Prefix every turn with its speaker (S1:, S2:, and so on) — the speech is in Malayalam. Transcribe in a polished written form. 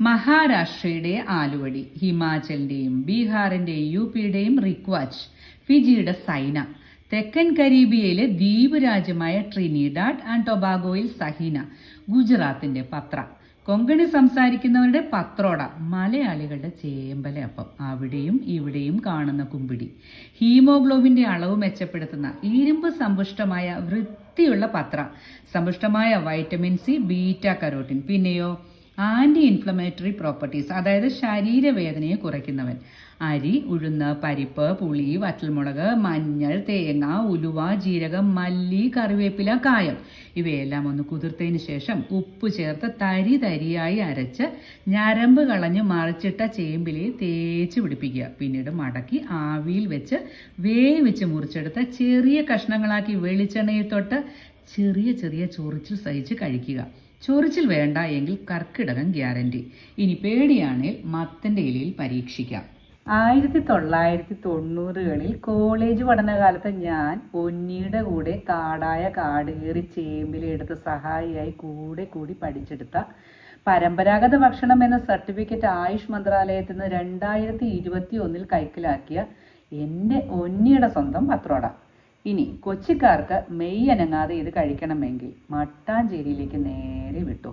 S1: മഹാരാഷ്ട്രയുടെ ആലുവടി, ഹിമാചലിന്റെയും ബീഹാറിന്റെയും യുപിയുടെയും റിക്വാച്ച്, ഫിജിയുടെ സൈന, തെക്കൻ കരീബിയയിലെ ദ്വീപ് രാജ്യമായ ട്രിനിഡാഡ് ആൻഡ് ടൊബാഗോയിൽ സഹീന, ഗുജറാത്തിന്റെ പത്ര, കൊങ്കണി സംസാരിക്കുന്നവരുടെ പത്രോട, മലയാളികളുടെ ചേമ്പലയപ്പം, അവിടെയും ഇവിടെയും കാണുന്ന കുമ്പിടി, ഹീമോഗ്ലോബിന്റെ അളവ് മെച്ചപ്പെടുത്തുന്ന ഇരുമ്പ് സമ്പുഷ്ടമായ വൃത്തിയുള്ള പത്ര, സമ്പുഷ്ടമായ വൈറ്റമിൻ സി, ബീറ്റ കരോട്ടിൻ, പിന്നെയോ ആന്റി ഇൻഫ്ലമേറ്ററി പ്രോപ്പർട്ടീസ്, അതായത് ശരീരവേദനയെ കുറയ്ക്കുന്നവൻ. അരി, ഉഴുന്ന്, പരിപ്പ്, പുളി, വറ്റൽമുളക്, മഞ്ഞൾ, തേങ്ങ, ഉലുവ, ജീരകം, മല്ലി, കറിവേപ്പില, കായം ഇവയെല്ലാം ഒന്ന് കുതിർത്തതിന് ശേഷം ഉപ്പ് ചേർത്ത് തരി തരിയായി അരച്ച് ഞരമ്പ് കളഞ്ഞ് മറിച്ചിട്ട ചേമ്പിലയിൽ തേച്ച് പിടിപ്പിക്കുക. പിന്നീട് മടക്കി ആവിയിൽ വെച്ച് വേവിച്ച് മുറിച്ചെടുത്ത് ചെറിയ കഷ്ണങ്ങളാക്കി വെളിച്ചെണ്ണയിൽ തൊട്ട് ചെറിയ ചെറിയ ചൊറിച്ചിൽ സഹിച്ച് കഴിക്കുക. ചൊറിച്ചിൽ വേണ്ട എങ്കിൽ കർക്കിടകം ഗ്യാരണ്ടി. ഇനി പേടിയാണെങ്കിൽ മത്തന്റെ ഇലയിൽ പരീക്ഷിക്കാം. 1990കളിൽ കോളേജ് പഠനകാലത്ത് ഞാൻ പൊന്നിയുടെ കൂടെ കാടായ കാട് കയറി ചേമ്പിലെടുത്ത് സഹായിയായി കൂടെ കൂടി പഠിച്ചെടുത്ത പരമ്പരാഗത ഭക്ഷണം എന്ന സർട്ടിഫിക്കറ്റ് ആയുഷ് മന്ത്രാലയത്തിൽ നിന്ന് 2021 കൈക്കലാക്കിയ എൻ്റെ ഒന്നിയുടെ സ്വന്തം പത്രോട. ഇനി കൊച്ചിക്കാർക്ക് മെയ് അനങ്ങാതെ ഇത് കഴിക്കണമെങ്കിൽ മട്ടാഞ്ചേരിയിലേക്ക് നേരെ വിട്ടു.